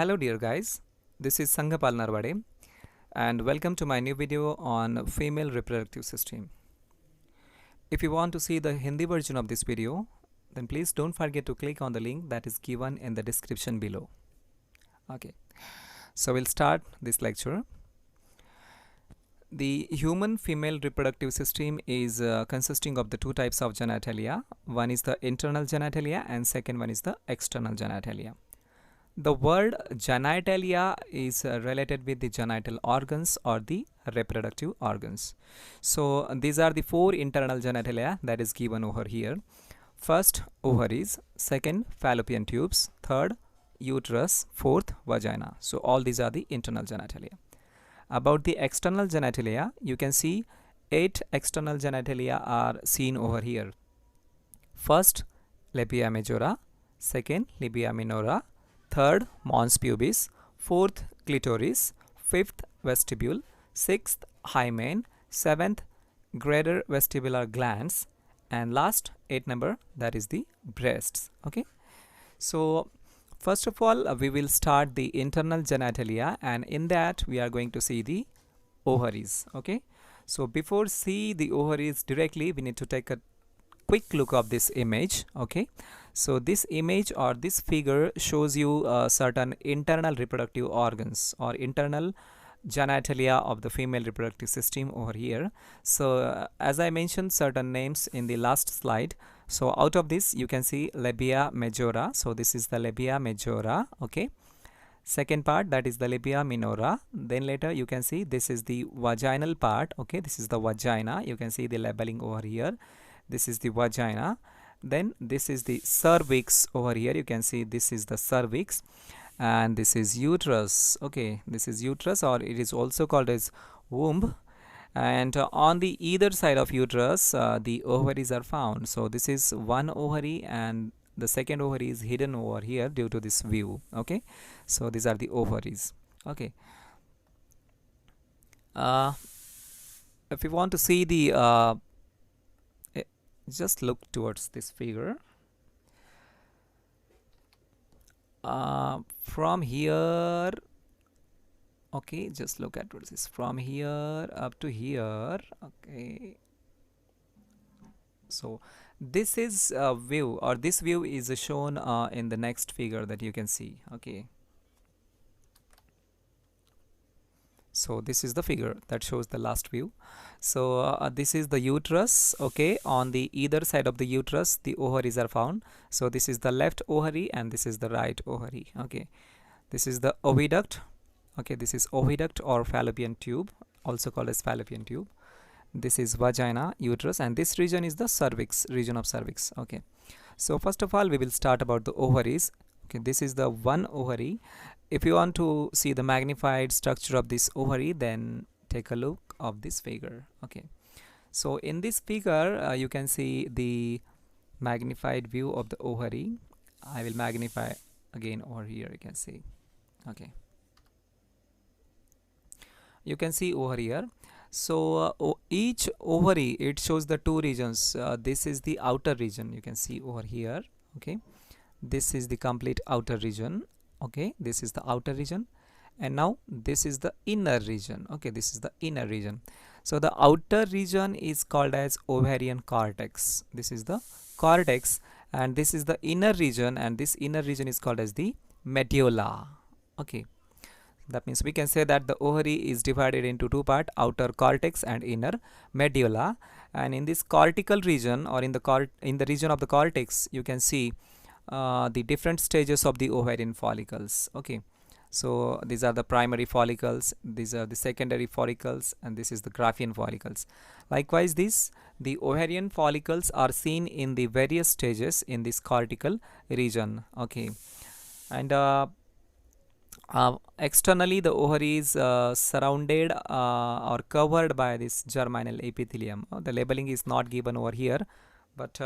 Hello dear guys, this is Sangapal Narwade and welcome to my new video on female reproductive system. If you want to see the Hindi version of this video, then please don't forget to click on the link that is given in the description below. Okay, so we'll start this lecture. The human female reproductive system is consisting of the two types of genitalia. One is the internal genitalia and second one is the external genitalia. The word genitalia is related with the genital organs or the reproductive organs. So these are the four internal genitalia that is given over here. First, ovaries, second, fallopian tubes, third, uterus, fourth, vagina. So all these are the internal genitalia. About the external genitalia, you can see 8 external genitalia are seen over here. First, labia majora, second, labia minora, third, mons pubis, fourth, clitoris, fifth, vestibule, sixth, hymen, seventh, greater vestibular glands, and last 8 number, that is the breasts. Okay, so first of all we will start the internal genitalia, and in that we are going to see the ovaries. Okay, so before see the ovaries directly, we need to take a quick look of this image. Okay, so this image or this figure shows you certain internal reproductive organs or internal genitalia of the female reproductive system over here. So as I mentioned certain names in the last slide, so out of this you can see labia majora. So this is the labia majora. Okay, second part, that is the labia minora. Then later you can see this is the vaginal part. Okay, this is the vagina. You can see the labeling over here. This is the vagina. Then this is the cervix over here. You can see this is the cervix, and this is uterus. Okay, this is uterus, or it is also called as womb. And on the either side of uterus the ovaries are found. So this is one ovary and the second ovary is hidden over here due to this view. Okay, so these are the ovaries. Okay, if you want to see the just look towards this figure. From here, okay, just look at what this from here up to here. Okay, so this is a view, or this view is shown in the next figure that you can see. Okay, so this is the figure that shows the last view. So this is the uterus. Okay, on the either side of the uterus the ovaries are found. So this is the left ovary and this is the right ovary. Okay, this is the oviduct. Okay, this is oviduct or fallopian tube, also called as fallopian tube. This is vagina, uterus, and this region is the cervix, region of cervix. Okay, so first of all we will start about the ovaries. Okay, this is the one ovary. If you want to see the magnified structure of this ovary, then take a look of this figure. Okay, so in this figure you can see the magnified view of the ovary. I will magnify again over here. You can see. Okay, you can see over here. So each ovary, it shows the two regions. This is the outer region, you can see over here. Okay, this is the complete outer region. Okay, this is the outer region, and now this is the inner region. Okay, this is the inner region. So the outer region is called as ovarian cortex. This is the cortex, and this is the inner region, and this inner region is called as the medulla. Okay, that means we can say that the ovary is divided into two parts, outer cortex and inner medulla. And in this cortical region, or in the region of the cortex, you can see the different stages of the ovarian follicles. Okay, so these are the primary follicles, these are the secondary follicles, and this is the Graafian follicles. Likewise, the ovarian follicles are seen in the various stages in this cortical region. Okay, and externally the ovary is surrounded or covered by this germinal epithelium. The labeling is not given over here, but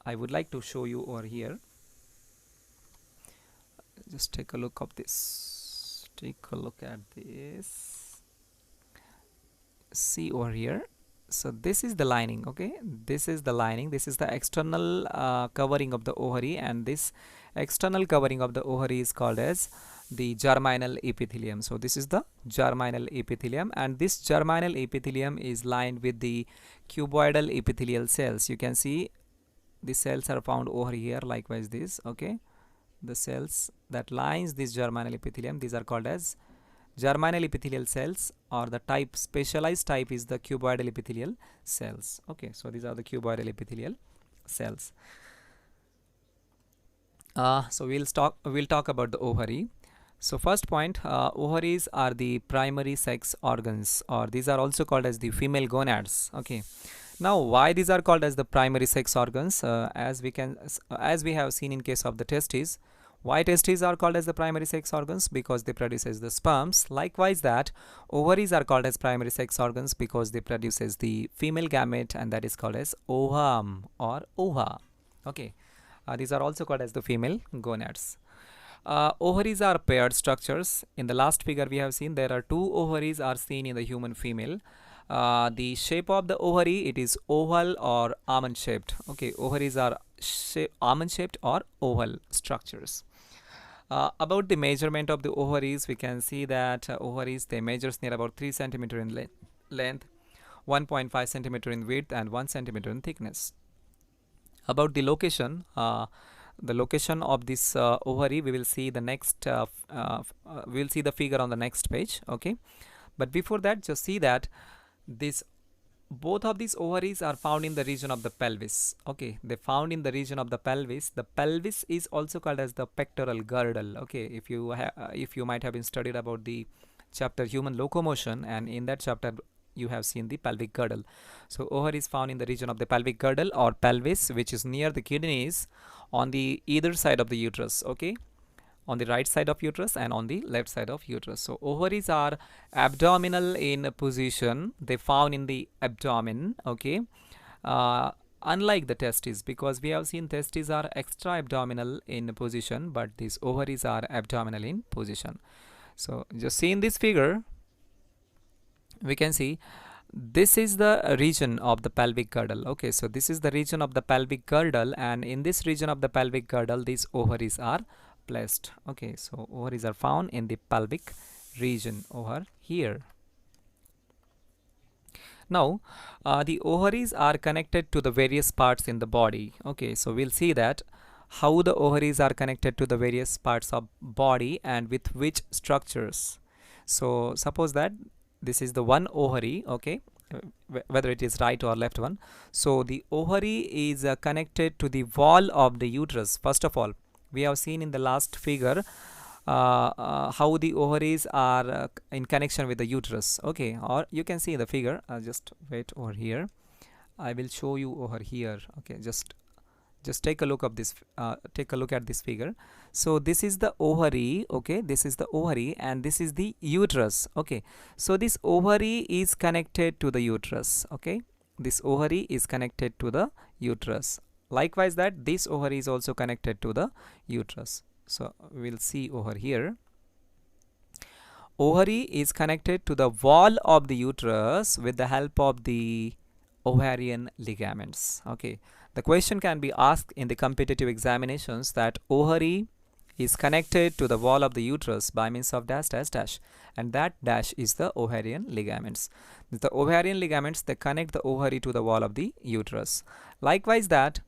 I would like to show you over here. Just take a look of this. Take a look at this. See over here. So this is the lining. Okay, this is the lining. This is the external covering of the ovary, and this external covering of the ovary is called as the germinal epithelium. So this is the germinal epithelium, and this germinal epithelium is lined with the cuboidal epithelial cells. You can see the cells are found over here, likewise this. Okay, the cells that lines this germinal epithelium, these are called as germinal epithelial cells, or the type, specialized type is the cuboidal epithelial cells. Okay, so these are the cuboidal epithelial cells. So we'll talk about the ovary. So first point, ovaries are the primary sex organs, or these are also called as the female gonads. Okay, now why these are called as the primary sex organs? As we have seen in case of the testes, why testes are called as the primary sex organs? Because they produces the sperms. Likewise, that ovaries are called as primary sex organs because they produces the female gamete, and that is called as ovum or ova. Okay, these are also called as the female gonads. Ovaries are paired structures. In the last figure we have seen there are two ovaries are seen in the human female. The shape of the ovary, it is oval or almond shaped. Okay, ovaries are almond shaped or oval structures. About the measurement of the ovaries, we can see that ovaries, they measures near about 3 centimeter in length, 1.5 centimeter in width, and 1 centimeter in thickness. About the location of this ovary, we will see the next we will see the figure on the next page. Okay, but before that, just see that both of these ovaries are found in the region of the pelvis. Okay, they found in the region of the pelvis. The pelvis is also called as the pectoral girdle. Okay, if you might have been studied about the chapter human locomotion, and in that chapter you have seen the pelvic girdle. So ovary is found in the region of the pelvic girdle or pelvis, which is near the kidneys on the either side of the uterus. Okay, on the right side of uterus and on the left side of uterus. So ovaries are abdominal in position. They found in the abdomen. Okay, unlike the testes, because we have seen testes are extra abdominal in position, but these ovaries are abdominal in position. So just see in this figure, we can see this is the region of the pelvic girdle. Okay, so this is the region of the pelvic girdle, and in this region of the pelvic girdle, these ovaries are placed. Okay, so ovaries are found in the pelvic region over here. Now the ovaries are connected to the various parts in the body. Okay, so we'll see that how the ovaries are connected to the various parts of body and with which structures. So suppose that this is the one ovary. Okay, whether it is right or left one. So the ovary is connected to the wall of the uterus. First of all, we have seen in the last figure how the ovaries are in connection with the uterus. Okay, or you can see the figure. Just wait over here. I will show you over here. Okay, just take a look of this. Take a look at this figure. So this is the ovary. Okay, this is the ovary, and this is the uterus. Okay, so this ovary is connected to the uterus. Okay, this ovary is connected to the uterus. Likewise, that this ovary is also connected to the uterus. So we'll see over here. Ovary is connected to the wall of the uterus with the help of the ovarian ligaments. Okay, the question can be asked in the competitive examinations that ovary is connected to the wall of the uterus by means of dash dash dash, and that dash is the ovarian ligaments. The ovarian ligaments, they connect the ovary to the wall of the uterus. Likewise, that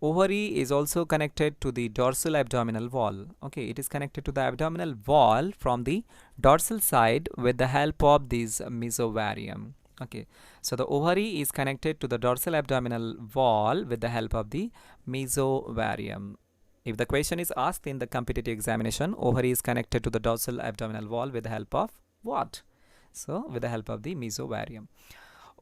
ovary is also connected to the dorsal abdominal wall. Okay, it is connected to the abdominal wall from the dorsal side with the help of this mesovarium. Okay, so the ovary is connected to the dorsal abdominal wall with the help of the mesovarium. If the question is asked in the competitive examination, ovary is connected to the dorsal abdominal wall with the help of what? So with the help of the mesovarium.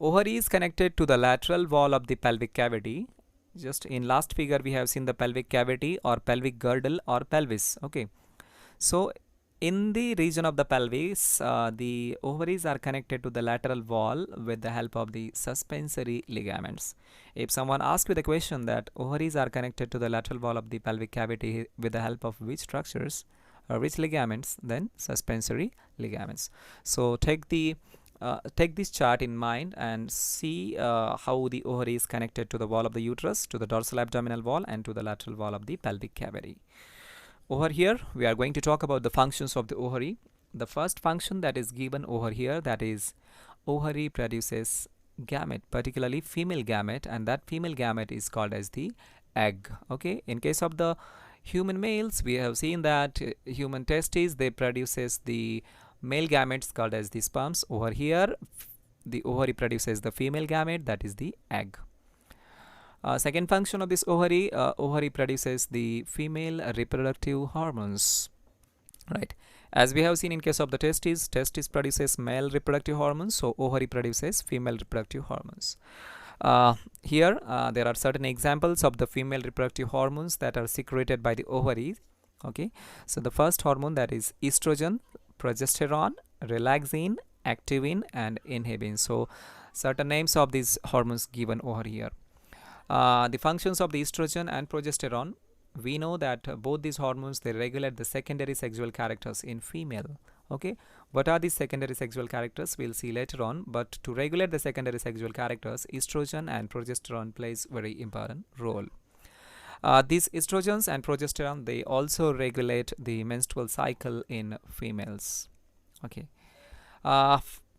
Ovary is connected to the lateral wall of the pelvic cavity. Just in last figure we have seen the pelvic cavity or pelvic girdle or pelvis. Okay, so in the region of the pelvis, the ovaries are connected to the lateral wall with the help of the suspensory ligaments. If someone asks with a question that ovaries are connected to the lateral wall of the pelvic cavity with the help of which structures or which ligaments, then suspensory ligaments. So take this chart in mind and see how the ovary is connected to the wall of the uterus, to the dorsal abdominal wall, and to the lateral wall of the pelvic cavity. over here we are going to talk about the functions of the ovary. The first function that is given over here, that is ovary produces gamete, particularly female gamete, and that female gamete is called as the egg. Okay, in case of the human males, we have seen that human testes, they produces the male gametes called as the sperms. Over here the ovary produces the female gamete, that is the egg. Second function of this ovary, ovary produces the female reproductive hormones, right? As we have seen in case of the testes, testis produces male reproductive hormones, so ovary produces female reproductive hormones. Here there are certain examples of the female reproductive hormones that are secreted by the ovaries. Okay, so the first hormone, that is estrogen, progesterone, relaxin, activin, and inhibin. So certain names of these hormones given over here. The functions of the estrogen and progesterone, we know that both these hormones, they regulate the secondary sexual characters in female. Okay, what are these secondary sexual characters, we'll see later on, but to regulate the secondary sexual characters, estrogen and progesterone plays very important role. These estrogens and progesterone, they also regulate the menstrual cycle in females. Okay,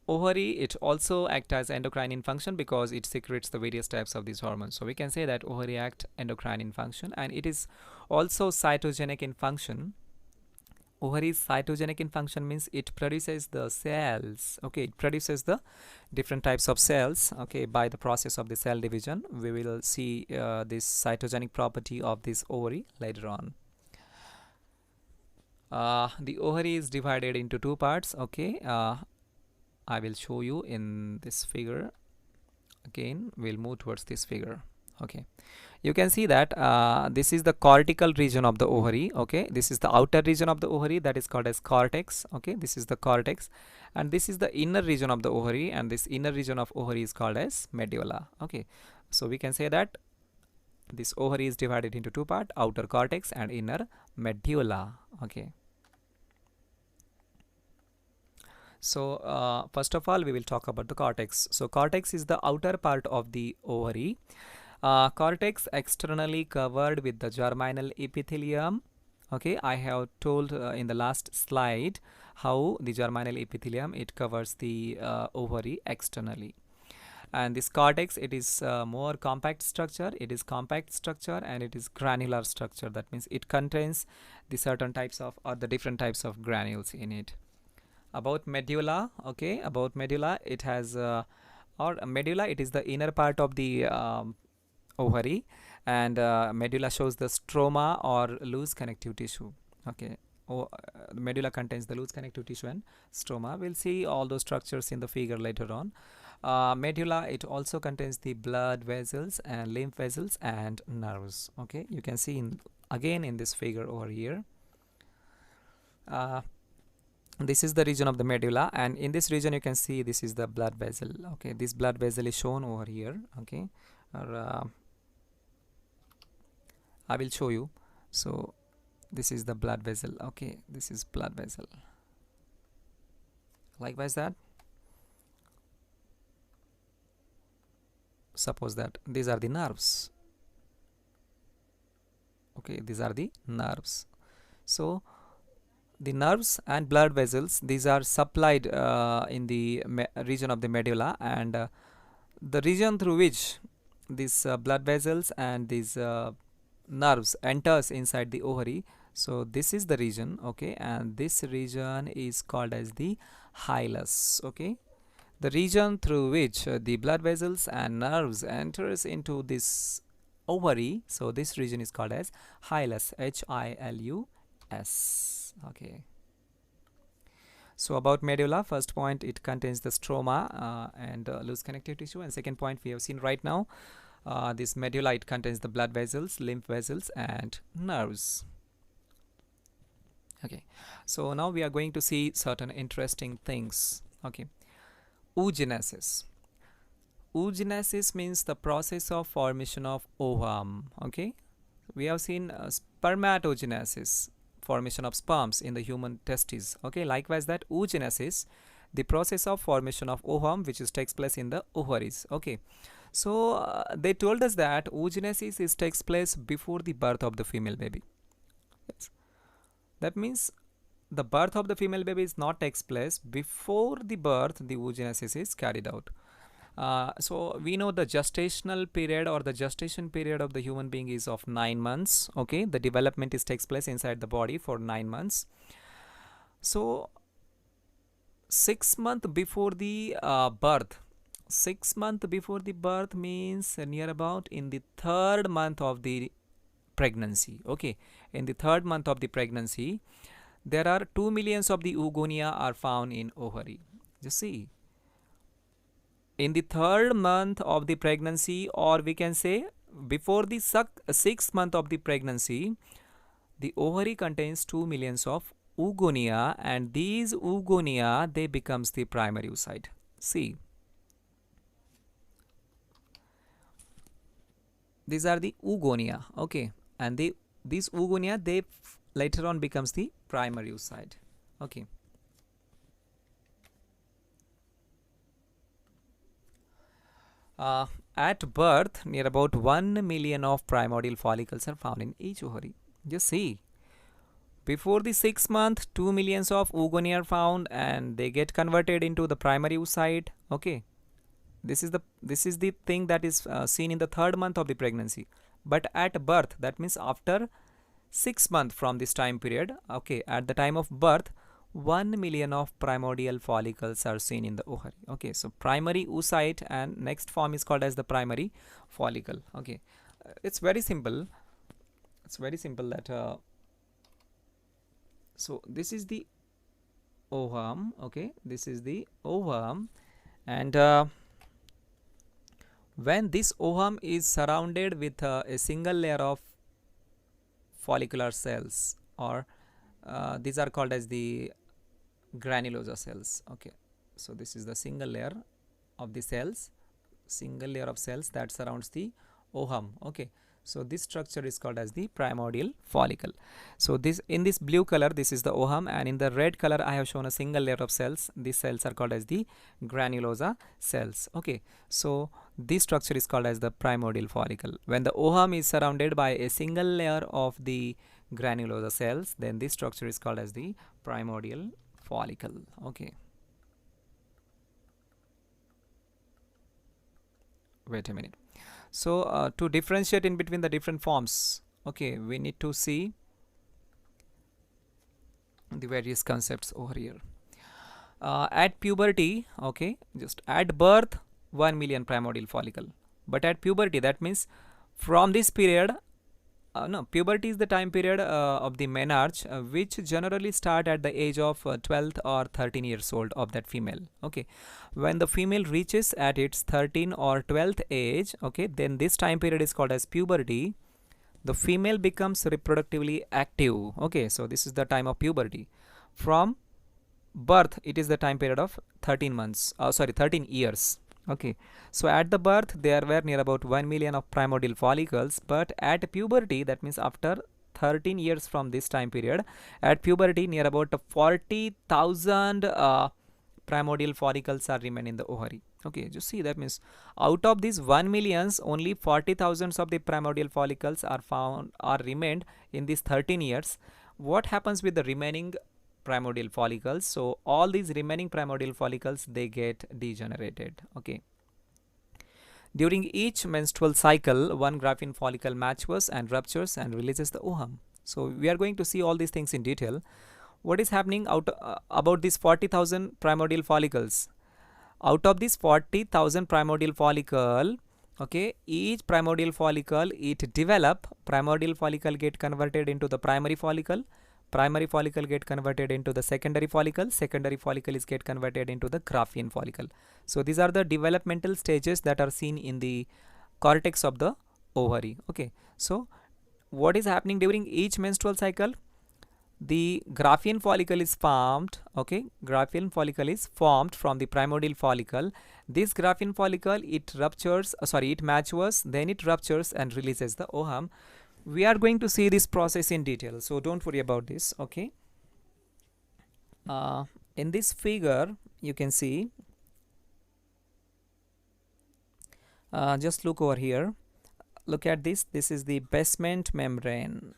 ovary, it also acts as endocrine in function because it secretes the various types of these hormones. So we can say that ovary act endocrine in function, and it is also cytogenic in function. Ovary is cytogenic in function means it produces the cells. Okay, it produces the different types of cells. Okay, by the process of the cell division. We will see this cytogenic property of this ovary later on. The ovary is divided into two parts. Okay, I will show you in this figure. Again, we'll move towards this figure. Okay, you can see that this is the cortical region of the ovary. Okay, this is the outer region of the ovary, that is called as cortex. Okay, this is the cortex, and this is the inner region of the ovary, and this inner region of ovary is called as medulla. Okay, so we can say that this ovary is divided into two parts, outer cortex and inner medulla. Okay, so first of all we will talk about the cortex. So cortex is the outer part of the ovary. Cortex externally covered with the germinal epithelium. Okay, I have told in the last slide how the germinal epithelium, it covers the ovary externally. And this cortex, it is more compact structure. It is compact structure and it is granular structure. That means it contains the certain types of, or the different types of granules in it. About medulla, okay, about medulla, it has or medulla, it is the inner part of the ovary, and medulla shows the stroma or loose connective tissue. Okay, the medulla contains the loose connective tissue and stroma. We'll see all those structures in the figure later on. Medulla, it also contains the blood vessels and lymph vessels and nerves. Okay, you can see again in this figure over here. This is the region of the medulla, and in this region you can see this is the blood vessel. Okay, this blood vessel is shown over here. Okay, or I will show you. So this is the blood vessel. Okay, this is blood vessel. Likewise, that suppose that these are the nerves. Okay, these are the nerves. So the nerves and blood vessels, these are supplied in the region of the medulla, and the region through which these blood vessels and these nerves enters inside the ovary, so this is the region. Okay, and this region is called as the hilus. Okay, the region through which the blood vessels and nerves enters into this ovary, so this region is called as hilus, Hilus. Okay, so about medulla, first point, it contains the stroma and loose connective tissue, and second point we have seen right now, this medulla, it contains the blood vessels, lymph vessels and nerves. Okay, so now we are going to see certain interesting things. Okay, oogenesis. Oogenesis means the process of formation of ovum. Okay, we have seen spermatogenesis, formation of sperms in the human testes. Okay, likewise that oogenesis, the process of formation of ovum which takes place in the ovaries. Okay, so they told us that oogenesis takes place before the birth of the female baby. Yes. That means the birth of the female baby is not takes place before the birth. The oogenesis is carried out. So we know the gestational period or the gestation period of the human being is of 9 months. Okay, the development is takes place inside the body for 9 months. So 6 months before the birth, 6 months before the birth means near about in the 3rd month of the pregnancy. Okay, in the 3rd month of the pregnancy, there are 2 millions of the oogonia are found in ovary. You see, in the 3rd month of the pregnancy, or we can say before the 6th month of the pregnancy, the ovary contains 2 millions of oogonia, and these oogonia, they becomes the primary oocyte. See, these are the oogonia. Okay, and these oogonia, they later on becomes the primary oocyte. Okay. At birth, near about 1 million of primordial follicles are found in each ovary. Just see, before the 6th month, 2 millions of oogonia are found, and they get converted into the primary oocyte. Okay, this is the thing that is seen in the 3rd month of the pregnancy. But at birth, that means after 6 months from this time period, okay, at the time of birth, 1 million of primordial follicles are seen in the ovary. Okay, so primary oocyte, and next form is called as the primary follicle. Okay, it's very simple. It's very simple that so this is the ovum. Okay, this is the ovum, and when this ovum is surrounded with a single layer of follicular cells, or these are called as the granulosa cells. Okay, so this is the single layer of the cells, single layer of cells that surrounds the ovum. Okay, so this structure is called as the primordial follicle. So this, in this blue color, this is the ovum, and in the red color I have shown a single layer of cells. These cells are called as the granulosa cells. Okay, so this structure is called as the primordial follicle. When the ovum is surrounded by a single layer of the granulosa cells, then this structure is called as the primordial follicle. Okay, wait a minute. So to differentiate in between the different forms, okay, we need to see the various concepts over here. At puberty, okay, just at birth, 1 million primordial follicle, but at puberty, that means from this period, no, puberty is the time period of the menarche, which generally start at the age of 12th or 13 years old of that female. Okay, when the female reaches at its 13 or 12th age, okay, then this time period is called as puberty. The female becomes reproductively active. Okay, so this is the time of puberty. From birth, it is the time period of 13 months, 13 years. Okay, so at the birth there were near about 1 million of primordial follicles, but at puberty, that means after 13 years from this time period, at puberty near about 40,000 primordial follicles are remain in the ovary. Okay, you see, that means out of these 1 millions, only 40,000 of the primordial follicles are found or remained in these 13 years. What happens with the remaining primordial follicles? So all these remaining primordial follicles, they get degenerated. Okay, during each menstrual cycle, one Graafian follicle matures and ruptures and releases the ovum. So we are going to see all these things in detail. What is happening about these 40,000 primordial follicles? Out of this 40,000 primordial follicle, okay, each primordial follicle, it develop, primordial follicle get converted into the primary follicle get converted into the secondary follicle is get converted into the Graafian follicle. So these are the developmental stages that are seen in the cortex of the ovary. Okay, so what is happening during each menstrual cycle? The Graafian follicle is formed. Okay, Graafian follicle is formed from the primordial follicle. This Graafian follicle, it ruptures, it matures, then it ruptures and releases the ovum. We are going to see this process in detail, so don't worry about this. Okay, in this figure you can see, just look over here, look at this. This is the basement membrane.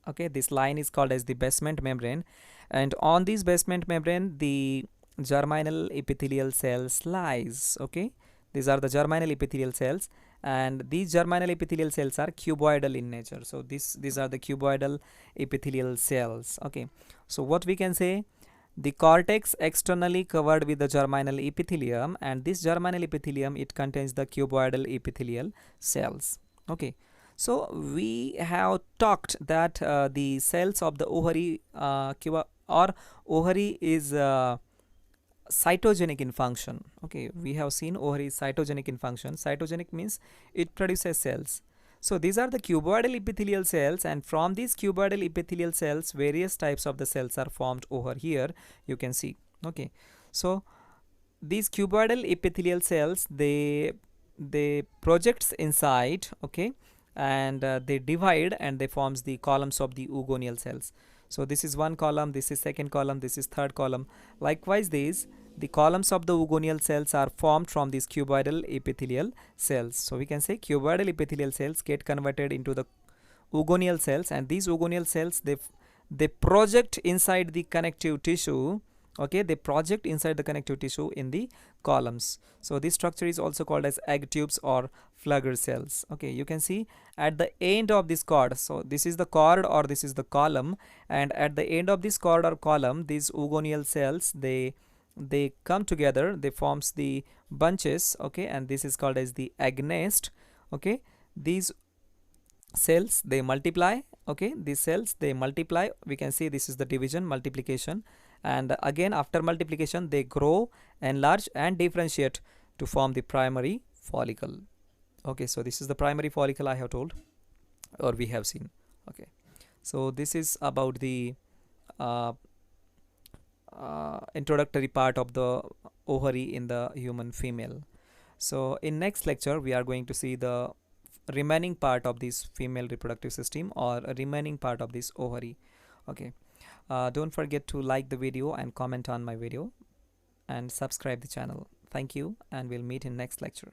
Okay, this line is called as the basement membrane, and on this basement membrane the germinal epithelial cells lies. Okay, these are the germinal epithelial cells, and these germinal epithelial cells are cuboidal in nature. So these are the cuboidal epithelial cells. Okay, so what we can say, the cortex externally covered with the germinal epithelium, and this germinal epithelium, it contains the cuboidal epithelial cells. Okay, so we have talked that the cells of the ovary or ovary is cytogenic in function. Okay, we have seen ovary is cytogenic in function. Cytogenic means it produces cells. So these are the cuboidal epithelial cells, and from these cuboidal epithelial cells various types of the cells are formed over here, you can see. Okay, so these cuboidal epithelial cells, they projects inside. Okay, and they divide and they forms the columns of the oogonial cells. So this is one column, this is second column, this is third column. Likewise, the columns of the oogonial cells are formed from these cuboidal epithelial cells. So we can say cuboidal epithelial cells get converted into the oogonial cells, and these oogonial cells, they project inside the connective tissue. Okay, they project inside the connective tissue in the columns. So this structure is also called as egg tubes or Flugger cells. Okay, you can see at the end of this cord, so this is the cord or this is the column, and at the end of this cord or column, these oogonial cells, they come together, they forms the bunches. Okay, and this is called as the egg nest. Okay, these cells, they multiply. Okay, these cells, they multiply. We can see this is the division, multiplication, and again after multiplication they grow, enlarge and differentiate to form the primary follicle. Okay, so this is the primary follicle I have told, or we have seen. Okay, so this is about the uh, introductory part of the ovary in the human female. So in next lecture we are going to see the remaining part of this female reproductive system, or a remaining part of this ovary. Okay, don't forget to like the video and comment on my video and subscribe the channel. Thank you, and we'll meet in next lecture.